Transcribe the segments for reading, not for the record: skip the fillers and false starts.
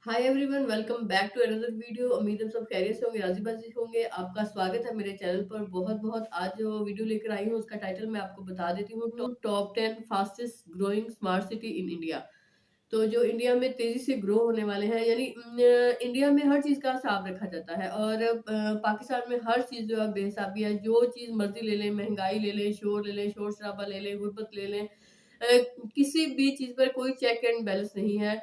Hi everyone, welcome back to another video. उम्मीद है सब खैरियत से होंगे, राजी बाजी होंगे। आपका स्वागत है मेरे चैनल पर। बहुत बहुत आज जो वीडियो लेकर आई हूँ उसका टाइटल मैं आपको बता देती हूँ। Top 10 fastest growing smart city in India. तो जो इंडिया में तेजी से ग्रो होने वाले हैं, यानी इंडिया में हर चीज़ का हिसाब रखा जाता है और पाकिस्तान में हर चीज़ जो है बेहिसाबी है। जो चीज़ मर्जी ले लें, महंगाई ले लें, शोर शराबा ले लें, गुर्बत ले लें, किसी भी चीज़ पर कोई चेक एंड बैलेंस नहीं है।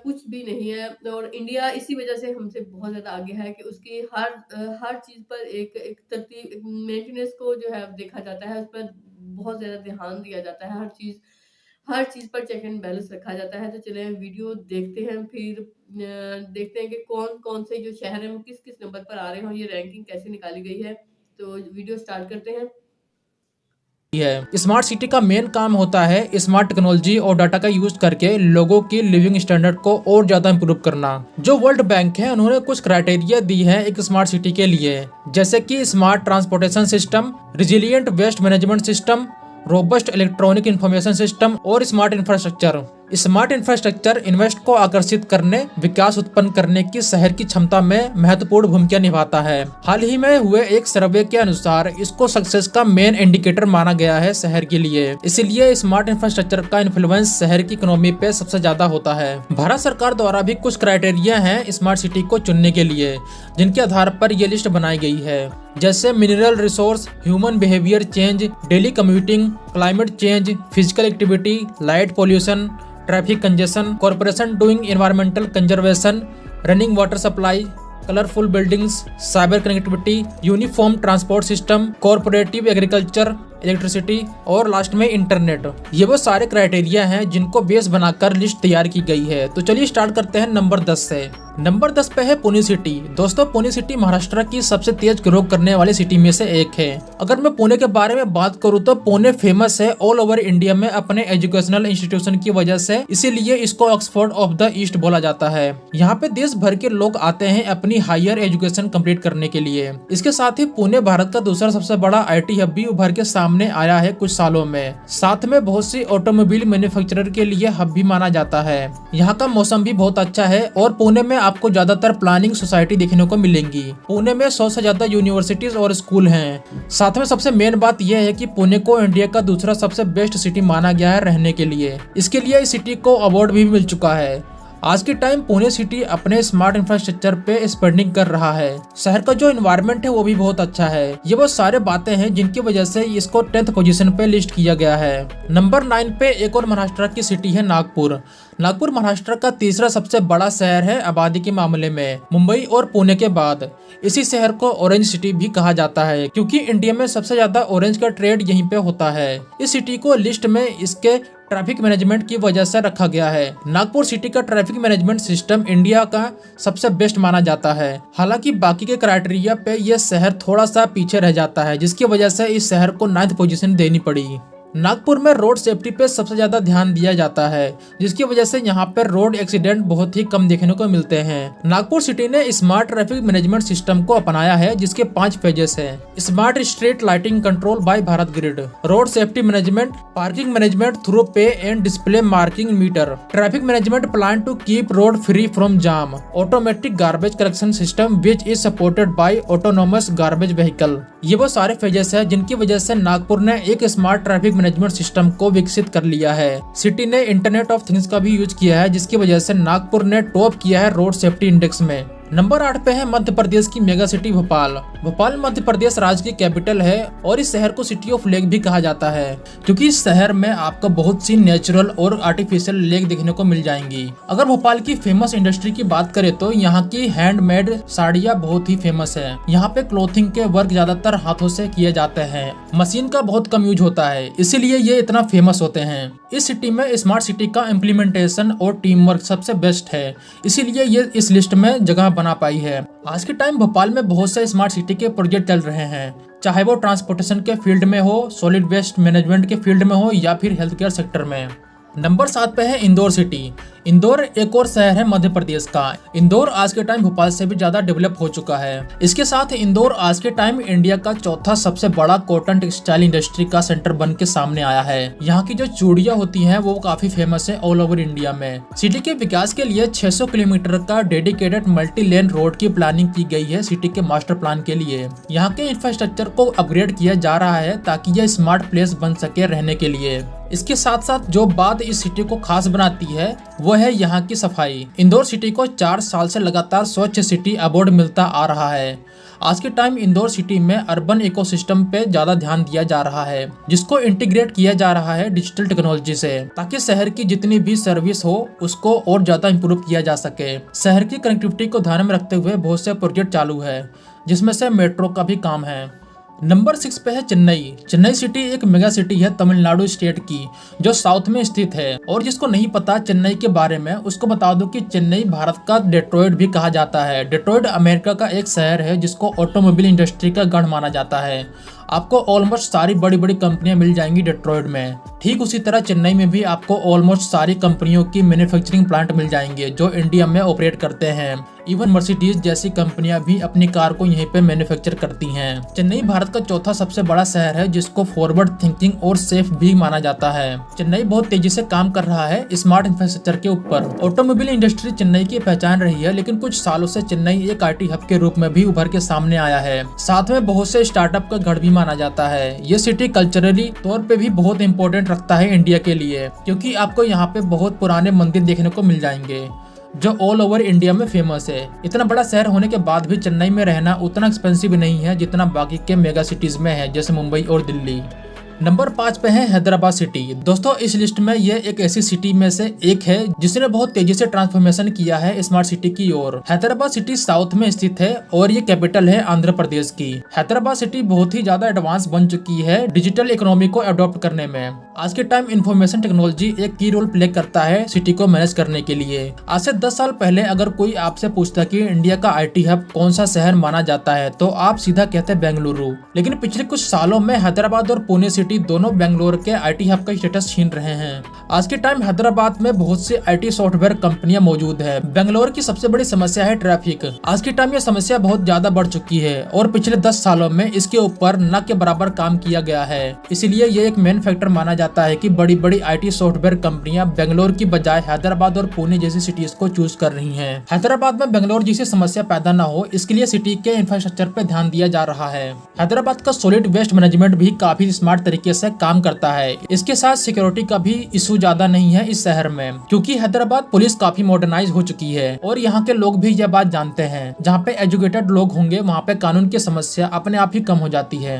कुछ भी नहीं है और इंडिया इसी वजह से हमसे बहुत ज़्यादा आगे है कि उसकी हर चीज़ पर एक एक तरतीब मेंटेनेंस को जो है देखा जाता है, उस पर बहुत ज़्यादा ध्यान दिया जाता है। हर चीज़ पर चेक एंड बैलेंस रखा जाता है। तो चलिए वीडियो देखते हैं, फिर देखते हैं कि कौन-कौन से जो शहर हैं वो किस-किस नंबर पर आ रहे हैं और ये रैंकिंग कैसे निकाली गई है। तो वीडियो स्टार्ट करते हैं। है। स्मार्ट सिटी का मेन काम होता है स्मार्ट टेक्नोलॉजी और डाटा का यूज करके लोगों की लिविंग स्टैंडर्ड को और ज्यादा इम्प्रूव करना। जो वर्ल्ड बैंक है उन्होंने कुछ क्राइटेरिया दी है एक स्मार्ट सिटी के लिए, जैसे कि smart transportation system, resilient waste management system, robust electronic information system और smart infrastructure. Smart infrastructure invest को आकर्षित करने, विकास उत्पन्न करने की शहर की क्षमता में महत्वपूर्ण भूमिका निभाता है। हाल ही में हुए एक सर्वे के अनुसार इसको सक्सेस का मेन इंडिकेटर माना गया है शहर के लिए। इसलिए स्मार्ट इंफ्रास्ट्रक्चर का इन्फ्लुएंस शहर की इकोनॉमी पे सबसे ज्यादा होता है। भारत सरकार द्वारा भी कुछ क्राइटेरिया हैं स्मार्ट सिटी को चुनने के लिए, जिनके आधार पर यह लिस्ट बनाई गई है, जैसे mineral resource, human behaviour change, daily commuting, climate change, physical activity, light pollution, traffic congestion, corporation doing environmental conservation, running water supply, colourful buildings, cyber connectivity, uniform transport system, corporative agriculture, electricity और last में internet. ये वो सारे criteria हैं जिनको base बनाकर list तैयार की गई है। तो चलिए स्टार्ट करते हैं नंबर 10 से। नंबर 10 पे है पुणे सिटी। दोस्तों, पुणे सिटी महाराष्ट्र की सबसे तेज ग्रो करने वाली सिटी में से एक है। अगर मैं पुणे के बारे में बात करूँ तो पुणे फेमस है ऑल ओवर इंडिया में अपने एजुकेशनल इंस्टीट्यूशन की वजह से, इसीलिए इसको ऑक्सफोर्ड ऑफ द ईस्ट बोला जाता है। यहाँ पे देश भर के लोग आते हैं अपनी हायर एजुकेशन कंप्लीट करने के लिए। इसके साथ ही पुणे भारत का दूसरा सबसे बड़ा IT हब भी उभर के सामने आया है कुछ सालों में। साथ में बहुत सी ऑटोमोबाइल मैन्युफैक्चरर के लिए हब भी माना जाता है। यहाँ का मौसम भी बहुत अच्छा है और पुणे में आपको ज्यादातर प्लानिंग सोसाइटी देखने को मिलेंगी। पुणे में 100 से ज्यादा यूनिवर्सिटीज और स्कूल हैं। साथ में सबसे मेन बात यह है कि पुणे को इंडिया का दूसरा सबसे बेस्ट सिटी माना गया है रहने के लिए। इसके लिए इस सिटी को अवार्ड भी मिल चुका है। आज के टाइम पुणे सिटी अपने स्मार्ट इंफ्रास्ट्रक्चर पे स्पेंडिंग कर रहा है। शहर का जो एनवायरनमेंट है वो भी बहुत अच्छा है। ये वो सारे बातें हैं जिनकी वजह से इसको 10th पोजीशन पे लिस्ट किया गया है। नंबर 9 पे एक और महाराष्ट्र की सिटी है नागपुर। नागपुर महाराष्ट्र का तीसरा सबसे बड़ा शहर है आबादी के मामले में, मुंबई और पुणे के बाद। इसी शहर को ऑरेंज सिटी भी कहा जाता है क्योंकि इंडिया में सबसे ज्यादा ऑरेंज का ट्रेड यहीं पे होता है। इस सिटी को लिस्ट में इसके ट्रैफिक मैनेजमेंट की वजह से रखा गया है। नागपुर सिटी का ट्रैफिक मैनेजमेंट सिस्टम इंडिया का सबसे बेस्ट माना जाता है। हालांकि बाकी के क्राइटेरिया पे यह शहर थोड़ा सा पीछे रह जाता है, जिसकी वजह से इस शहर को 9th पोजीशन देनी पड़ी। नागपुर में रोड सेफ्टी पे सबसे ज्यादा ध्यान दिया जाता है, जिसकी वजह से यहाँ पर रोड एक्सीडेंट बहुत ही कम देखने को मिलते हैं। नागपुर सिटी ने स्मार्ट ट्रैफिक मैनेजमेंट सिस्टम को अपनाया है, जिसके 5 फेजेस हैं। Smart street lighting control by Bharat grid, road safety management, parking management through pay and display marking meter, traffic management plan to keep road free from jam, automatic garbage collection system which is supported by autonomous garbage vehicle. ये वो सारे phases है जिनकी वजह से नागपुर ने एक smart traffic management system को विकसित कर लिया है। सिटी ने इंटरनेट ऑफ थिंग्स का भी यूज किया है, जिसकी वजह से नागपुर ने टॉप किया है रोड सेफ्टी इंडेक्स में। नंबर 8 पे है मध्य प्रदेश की मेगा सिटी भोपाल। भोपाल मध्य प्रदेश राज्य की कैपिटल है और इस शहर को सिटी ऑफ लेक भी कहा जाता है, क्योंकि इस शहर में आपको बहुत सी नेचुरल और आर्टिफिशियल लेक देखने को मिल जाएंगी। अगर भोपाल की फेमस इंडस्ट्री की बात करें तो यहाँ की हैंडमेड साड़ियाँ बहुत ही फेमस है। यहाँ पे क्लोथिंग के वर्क ज्यादातर हाथों से किए जाते हैं, मशीन का बहुत कम यूज होता है, इसीलिए ये इतना फेमस होते हैं। इस सिटी में स्मार्ट सिटी का इम्प्लीमेंटेशन और टीम वर्क सबसे बेस्ट है, इसीलिए ये इस लिस्ट में जगह बना पाई है। आज के टाइम भोपाल में बहुत से स्मार्ट सिटी के प्रोजेक्ट चल रहे हैं, चाहे वो ट्रांसपोर्टेशन के फील्ड में हो, सॉलिड वेस्ट मैनेजमेंट के फील्ड में हो या फिर हेल्थ केयर सेक्टर में। नंबर 7 पे है इंदौर सिटी। इंदौर एक और शहर है मध्य प्रदेश का। इंदौर आज के टाइम भोपाल से भी ज्यादा डेवलप हो चुका है। इसके साथ इंदौर आज के टाइम इंडिया का चौथा सबसे बड़ा कॉटन टेक्सटाइल इंडस्ट्री का सेंटर बन के सामने आया है। यहाँ की जो चूड़ियां होती हैं वो काफी फेमस है ऑल ओवर इंडिया में। सिटी के विकास के लिए 600 किलोमीटर का डेडिकेटेड मल्टी लेन रोड की प्लानिंग की गई है सिटी के मास्टर प्लान के लिए। यहाँ के इंफ्रास्ट्रक्चर को अपग्रेड किया जा रहा है ताकि यह स्मार्ट प्लेस बन सके रहने के लिए। इसके साथ साथ जो बात इस सिटी को खास बनाती है वो है यहाँ की सफाई। इंदौर सिटी को 4 साल से लगातार स्वच्छ सिटी अवार्ड मिलता आ रहा है। आज के टाइम इंदौर सिटी में अर्बन इकोसिस्टम पे ज्यादा ध्यान दिया जा रहा है, जिसको इंटीग्रेट किया जा रहा है डिजिटल टेक्नोलॉजी से, ताकि शहर की जितनी भी सर्विस हो उसको और ज्यादा इम्प्रूव किया जा सके। शहर की कनेक्टिविटी को ध्यान में रखते हुए बहुत से प्रोजेक्ट चालू है, जिसमें से मेट्रो का भी काम है। नंबर 6 पे है चेन्नई। चेन्नई सिटी एक मेगा सिटी है तमिलनाडु स्टेट की, जो साउथ में स्थित है। और जिसको नहीं पता चेन्नई के बारे में उसको बता दो कि चेन्नई भारत का डेट्रॉयट भी कहा जाता है। डेट्रॉयट अमेरिका का एक शहर है जिसको ऑटोमोबाइल इंडस्ट्री का गढ़ माना जाता है। आपको ऑलमोस्ट सारी बड़ी बड़ी कंपनियां मिल जाएंगी डेट्रॉयट में। ठीक उसी तरह चेन्नई में भी आपको ऑलमोस्ट सारी कंपनियों की मैन्युफैक्चरिंग प्लांट मिल जाएंगे जो इंडिया में ऑपरेट करते हैं। इवन मर्सिडीज जैसी कंपनियां भी अपनी कार को यहीं पे मैन्युफैक्चर करती हैं। चेन्नई भारत का चौथा सबसे बड़ा शहर है जिसको फॉरवर्ड थिंकिंग और सेफ भी माना जाता है। चेन्नई बहुत तेजी से काम कर रहा है स्मार्ट इंफ्रास्ट्रक्चर के ऊपर। ऑटोमोबाइल इंडस्ट्री चेन्नई की पहचान रही है, लेकिन कुछ सालों से चेन्नई एक IT हब के रूप में भी उभर के सामने आया है। साथ में बहुत से स्टार्टअप का गढ़ भी माना जाता है। ये सिटी कल्चरली तौर पे भी बहुत इंपॉर्टेंट रखता है इंडिया के लिए, क्योंकि आपको यहाँ पे बहुत पुराने मंदिर देखने को मिल जाएंगे जो ऑल ओवर इंडिया में फेमस है। इतना बड़ा शहर होने के बाद भी चेन्नई में रहना उतना एक्सपेंसिव नहीं है जितना बाकी के मेगा सिटीज में है, जैसे मुंबई और दिल्ली। नंबर 5 पे है हैदराबाद सिटी। दोस्तों इस लिस्ट में ये एक ऐसी सिटी में से एक है जिसने बहुत तेजी से ट्रांसफॉर्मेशन किया है स्मार्ट सिटी की ओर। हैदराबाद सिटी साउथ में स्थित है और ये कैपिटल है आंध्र प्रदेश की। हैदराबाद सिटी बहुत ही ज्यादा एडवांस बन चुकी है डिजिटल इकोनॉमी को अडॉप्ट करने में। आज के टाइम इंफॉर्मेशन टेक्नोलॉजी एक की रोल प्ले करता है सिटी को मैनेज करने के लिए। आज से 10 साल पहले अगर कोई आपसे पूछता कि इंडिया का IT हब कौन सा शहर माना जाता है तो आप सीधा कहते बेंगलुरु। लेकिन पिछले कुछ सालों में हैदराबाद और पुणे सिटी दोनों बेंगलोर के IT हब का स्टेटस छीन रहे हैं। आज के टाइम हैदराबाद में बहुत सी IT सॉफ्टवेयर कंपनियां मौजूद है। बेंगलोर की सबसे बड़ी समस्या है ट्रैफिक। आज के टाइम ये समस्या बहुत ज्यादा बढ़ चुकी है और पिछले 10 सालों में इसके ऊपर न के बराबर काम किया गया है। इसीलिए ये एक मेन फैक्टर माना जाता है कि बड़ी बड़ी IT सॉफ्टवेयर कंपनियां बेंगलोर की बजाय हैदराबाद और पुणे जैसी सिटीज को चूज कर रही हैं। हैदराबाद में बेंगलोर जैसी समस्या पैदा न हो इसके लिए सिटी के इंफ्रास्ट्रक्चर पे ध्यान दिया जा रहा है। हैदराबाद का सॉलिड वेस्ट मैनेजमेंट भी काफी स्मार्ट तरीके से काम करता है। इसके साथ सिक्योरिटी का भी इशू ज्यादा नहीं है इस शहर में, क्योंकि हैदराबाद पुलिस काफी मॉडर्नाइज हो चुकी है और यहाँ के लोग भी यह बात जानते हैं। जहाँ पे एजुकेटेड लोग होंगे वहाँ पे कानून की समस्या अपने आप ही कम हो जाती है।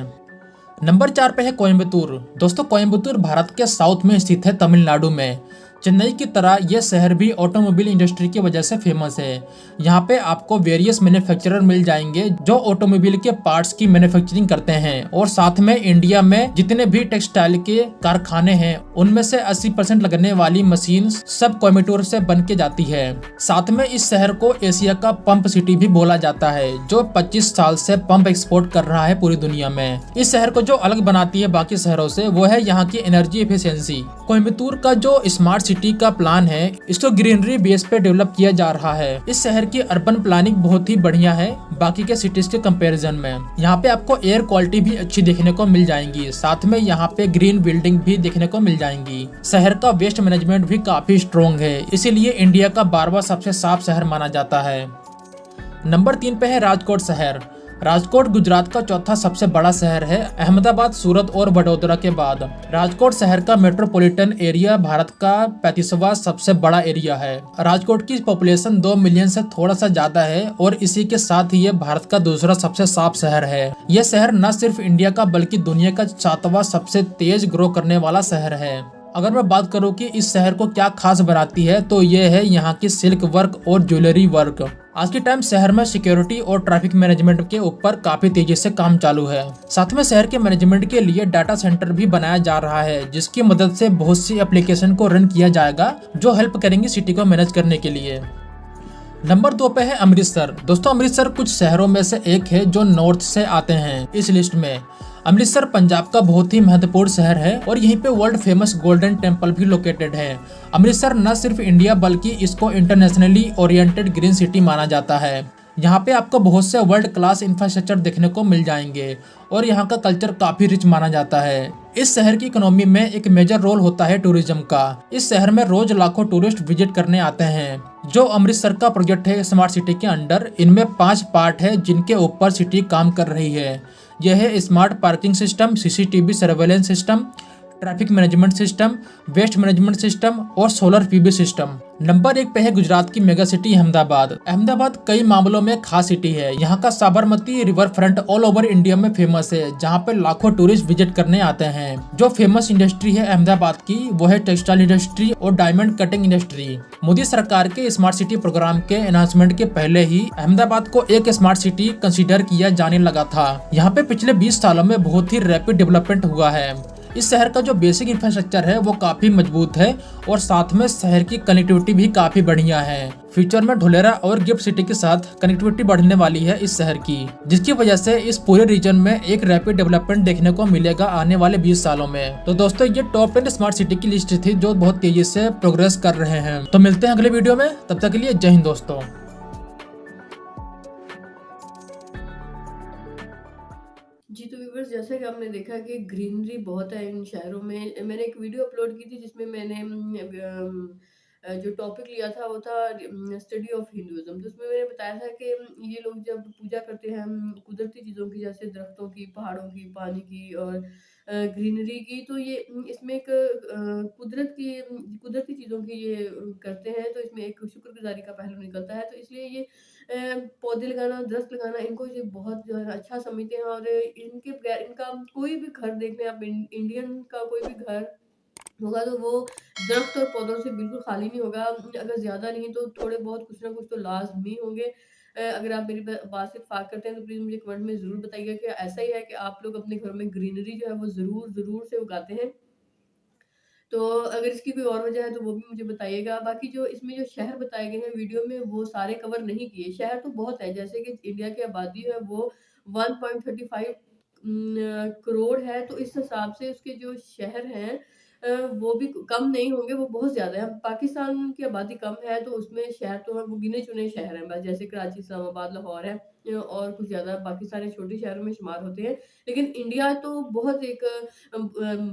नंबर 4 पे है कोयम्बतूर। दोस्तों कोयम्बतूर भारत के साउथ में स्थित है तमिलनाडु में। चेन्नई की तरह यह शहर भी ऑटोमोबाइल इंडस्ट्री की वजह से फेमस है। यहाँ पे आपको वेरियस मैन्युफैक्चरर मिल जाएंगे जो ऑटोमोबाइल के पार्ट्स की मैन्युफैक्चरिंग करते हैं और साथ में इंडिया में जितने भी टेक्सटाइल के कारखाने हैं उनमें से 80% लगने वाली मशीन सब कोयम्बटूर से बन के जाती है। साथ में इस शहर को एशिया का पंप सिटी भी बोला जाता है, जो 25 साल से पंप एक्सपोर्ट कर रहा है पूरी दुनिया में। इस शहर को जो अलग बनाती है बाकी शहरों से वो है यहाँ की एनर्जी एफिशिएंसी। कोयम्बतूर का जो स्मार्ट सिटी का प्लान है इसको ग्रीनरी बेस पे डेवलप किया जा रहा है। इस शहर की अर्बन प्लानिंग बहुत ही बढ़िया है बाकी के सिटीज के कंपैरिजन में। यहाँ पे आपको एयर क्वालिटी भी अच्छी देखने को मिल जाएंगी। साथ में यहाँ पे ग्रीन बिल्डिंग भी देखने को मिल जाएंगी। शहर का वेस्ट मैनेजमेंट भी काफी स्ट्रॉन्ग है, इसीलिए इंडिया का 12वां सबसे साफ शहर माना जाता है। नंबर 3 पे है राजकोट शहर। राजकोट गुजरात का चौथा सबसे बड़ा शहर है अहमदाबाद, सूरत और वडोदरा के बाद। राजकोट शहर का मेट्रोपॉलिटन एरिया भारत का 35वां सबसे बड़ा एरिया है। राजकोट की पॉपुलेशन 2 मिलियन से थोड़ा सा ज्यादा है और इसी के साथ ही ये भारत का दूसरा सबसे साफ शहर है। यह शहर न सिर्फ इंडिया का बल्कि दुनिया का 7वां सबसे तेज ग्रो करने वाला शहर है। अगर मैं बात करूं कि इस शहर को क्या खास बनाती है तो ये है यहाँ की सिल्क वर्क और ज्वेलरी वर्क। आज के टाइम शहर में सिक्योरिटी और ट्रैफिक मैनेजमेंट के ऊपर काफी तेजी से काम चालू है। साथ में शहर के मैनेजमेंट के लिए डाटा सेंटर भी बनाया जा रहा है, जिसकी मदद से बहुत सी एप्लीकेशन को रन किया जाएगा जो हेल्प करेंगी सिटी को मैनेज करने के लिए। नंबर 2 पे है अमृतसर। दोस्तों अमृतसर कुछ शहरों में से एक है जो नॉर्थ से आते हैं इस लिस्ट में। अमृतसर पंजाब का बहुत ही महत्वपूर्ण शहर है और यहीं पे वर्ल्ड फेमस गोल्डन टेम्पल भी लोकेटेड है। अमृतसर न सिर्फ इंडिया बल्कि इसको इंटरनेशनली ओरिएंटेड ग्रीन सिटी माना जाता है। यहाँ पे आपको बहुत से वर्ल्ड क्लास इंफ्रास्ट्रक्चर देखने को मिल जाएंगे और यहाँ का कल्चर काफी रिच माना जाता है। इस शहर की इकोनॉमी में एक मेजर रोल होता है टूरिज्म का। इस शहर में रोज लाखों टूरिस्ट विजिट करने आते हैं। जो अमृतसर का प्रोजेक्ट है स्मार्ट सिटी के अंडर, इनमें 5 पार्ट है जिनके ऊपर सिटी काम कर रही है। यह है smart parking system, CCTV surveillance system, traffic management system, waste management system और सोलर पीवी सिस्टम। नंबर 1 पे है गुजरात की मेगा सिटी अहमदाबाद। अहमदाबाद कई मामलों में खास सिटी है। यहाँ का Sabarmati river front all over India में फेमस है, जहाँ पे लाखों टूरिस्ट विजिट करने आते हैं। जो फेमस इंडस्ट्री है अहमदाबाद की वो है टेक्सटाइल इंडस्ट्री और डायमंड कटिंग इंडस्ट्री। मोदी सरकार के स्मार्ट सिटी प्रोग्राम के अनाउंसमेंट के पहले ही अहमदाबाद को एक स्मार्ट सिटी कंसीडर किया जाने लगा था। यहाँ पे पिछले 20 सालों में बहुत ही रैपिड डेवलपमेंट हुआ है। इस शहर का जो बेसिक इंफ्रास्ट्रक्चर है वो काफी मजबूत है और साथ में शहर की कनेक्टिविटी भी काफी बढ़िया है। फ्यूचर में ढोलेरा और गिफ्ट सिटी के साथ कनेक्टिविटी बढ़ने वाली है इस शहर की, जिसकी वजह से इस पूरे रीजन में एक रैपिड डेवलपमेंट देखने को मिलेगा आने वाले 20 सालों में। तो दोस्तों ये टॉप 10 स्मार्ट सिटी की लिस्ट थी जो बहुत तेजी से प्रोग्रेस कर रहे हैं। तो मिलते हैं अगले वीडियो में, तब तक के लिए जय हिंद दोस्तों। जी, तो व्यूअर्स जैसा कि आपने देखा कि ग्रीनरी बहुत है इन शहरों में। मैंने एक वीडियो अपलोड की थी जिसमें मैंने जो टॉपिक लिया था वो था स्टडी ऑफ हिंदुइज्म। तो उसमें मैंने बताया था कि ये लोग जब पूजा करते हैं कुदरती चीज़ों की, जैसे दरख्तों की, पहाड़ों की, पानी की और ग्रीनरी की, तो ये इसमें एक कुदरती चीज़ों की ये करते हैं, तो इसमें एक शुक्रगुजारी का पहलू निकलता है। तो इसलिए ये पौधे लगाना, दरख्त लगाना, इनको ये बहुत जो है अच्छा समझते हैं और इनके बगैर इनका कोई भी घर देखने आप इंडियन का कोई भी घर होगा तो वो दरख्त और पौधों से बिल्कुल खाली नहीं होगा। अगर ज़्यादा नहीं तो थोड़े बहुत कुछ ना कुछ तो लाज़मी होंगे। अगर आप मेरी बात से इत्तेफ़ाक़ करते हैं तो प्लीज़ मुझे कमेंट में ज़रूर बताइएगा कि ऐसा ही है कि आप लोग अपने घर में ग्रीनरी जो है वो ज़रूर से उगाते हैं। तो अगर इसकी कोई और वजह है तो वो भी मुझे बताइएगा। बाकी जो इसमें जो शहर बताए गए हैं वीडियो में वो सारे कवर नहीं किए। शहर तो बहुत है, जैसे कि इंडिया की आबादी है वो 1.35 करोड़ है, तो इस हिसाब से उसके जो शहर हैं वो भी कम नहीं होंगे, वो बहुत ज़्यादा है। पाकिस्तान की आबादी कम है तो उसमें शहर तो है वो गिने-चुने शहर हैं बस, जैसे कराची, इस्लामाबाद, लाहौर है और कुछ ज़्यादा बाकी सारे छोटे शहरों में शुमार होते हैं। लेकिन इंडिया तो बहुत एक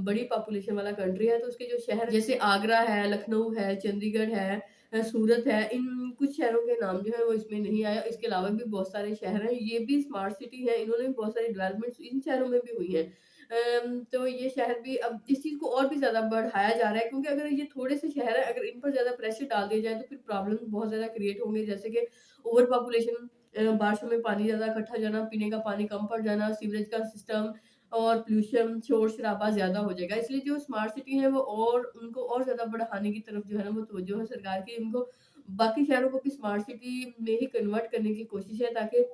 बड़ी पॉपुलेशन वाला कंट्री है, तो उसके जो शहर जैसे आगरा है, लखनऊ है, चंडीगढ़ है, सूरत है, इन कुछ शहरों के नाम जो है वो इसमें नहीं आया। इसके अलावा भी बहुत सारे शहर हैं, ये भी स्मार्ट सिटी है, इन्होंने भी बहुत सारी डेवलपमेंट्स इन शहरों में भी हुई हैं। तो ये शहर भी अब इस चीज़ को और भी ज़्यादा बढ़ाया जा रहा है, क्योंकि अगर ये थोड़े से शहर है, अगर इन पर ज़्यादा प्रेशर डाल दिया जाए तो फिर प्रॉब्लम बहुत ज़्यादा क्रिएट होंगे, जैसे कि ओवर पॉपुलेशन, बारिशों में पानी ज़्यादा इकट्ठा हो जाना, पीने का पानी कम पड़ जाना, सीवरेज का सिस्टम और पोल्यूशन, शोर-शराबा ज़्यादा हो जाएगा। इसलिए जो स्मार्ट सिटी है वो और उनको और ज़्यादा बढ़ाने की तरफ जो है ना वो तवज्जो है सरकार की। उनको बाकी शहरों को भी स्मार्ट सिटी में ही कन्वर्ट करने की कोशिश है, ताकि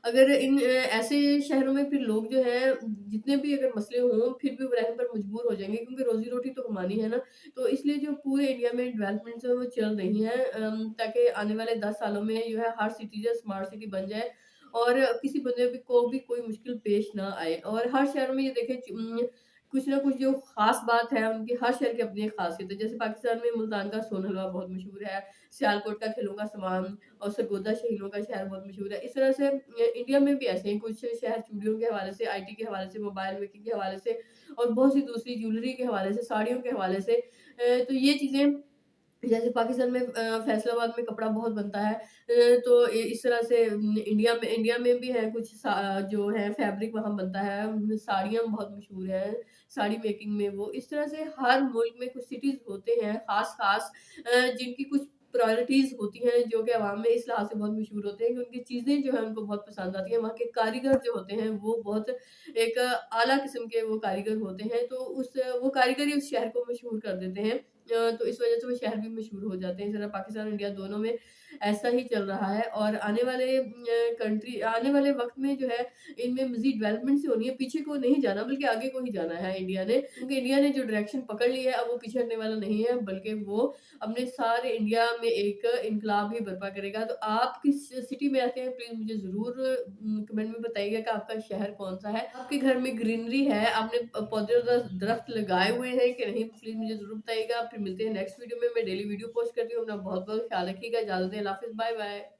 अगर ऐसे शहरों में फिर लोग जो हैं जितने भी अगर मसले हों फिर भी वो रहने पर मजबूर हो जाएँगे, क्योंकि रोज़ी-रोटी तो कमानी है ना। तो इसलिए जो पूरे इंडिया में डेवलपमेंट्स हैं वो चल रही हैं, ताकि आने वाले 10 सालों में जो है हर सिटी जो स्मार्ट सिटी बन जाए और किसी बंदे को भी कोई मुश्किल पेश ना आए। और हर शहर में ये देखें कुछ ना कुछ जो ख़ास बात है उनकी, हर शहर की अपनी एक ख़ासियत है। जैसे पाकिस्तान में मुल्तान का सोन हलवा बहुत मशहूर है, सियालकोट का खिलों का सामान और सरगोदा शहीनों का शहर बहुत मशहूर है। इस तरह से इंडिया में भी ऐसे हैं कुछ शहर, चूड़ियों के हवाले से, आईटी के हवाले से, मोबाइल मेकिंग के हवाले से और बहुत सी दूसरी ज्वेलरी के हवाले से, साड़ियों के हवाले से। तो ये चीज़ें जैसे पाकिस्तान में फैसलाबाद में कपड़ा बहुत बनता है, तो इस तरह से इंडिया में भी है कुछ जो है फैब्रिक वहाँ बनता है, साड़ियाँ बहुत मशहूर हैं, साड़ी मेकिंग में वो। इस तरह से हर मुल्क में कुछ सिटीज़ होते हैं ख़ास-ख़ास, जिनकी कुछ प्रायोरिटीज़ होती हैं जो कि अवाम में इस लिहाज से बहुत मशहूर होते हैं कि उनकी चीज़ें जो हैं उनको बहुत पसंद आती हैं। वहाँ के कारीगर जो होते हैं वो बहुत एक आला किस्म के वो कारीगर होते हैं, तो वो कारीगर ही उस शहर को मशहूर कर देते हैं। तो इस वज़ह से वो शहर भी मशहूर हो जाते हैं। इस तरह पाकिस्तान और इंडिया दोनों में ऐसा ही चल रहा है और आने वाले वक़्त में जो है इनमें मज़ीद डेवलपमेंट सी होनी है, पीछे को नहीं जाना बल्कि आगे को ही जाना है इंडिया ने। क्योंकि इंडिया ने जो डायरेक्शन पकड़ ली है अब वो पीछे हटने वाला नहीं है, बल्कि वो अपने सारे इंडिया में एक इनकलाब ही बर्पा करेगा। तो आप किस सिटी में रहते हैं प्लीज़ मुझे ज़रूर कमेंट में बताइएगा कि आपका शहर कौन-सा है? आपके घर में ग्रीनरी है, आपने पौधे और दरख्त लगाए हुए हैं कि नहीं? प्लीज़ मुझे ज़रूर बताइएगा। फिर मिलते हैं नेक्स्ट वीडियो में, मैं डेली वीडियो पोस्ट करती हूँ। अपना बहुत-बहुत ख्याल रखिएगा। इजाज़त दें। अल्लाह हाफ़िज़। बाय-बाय।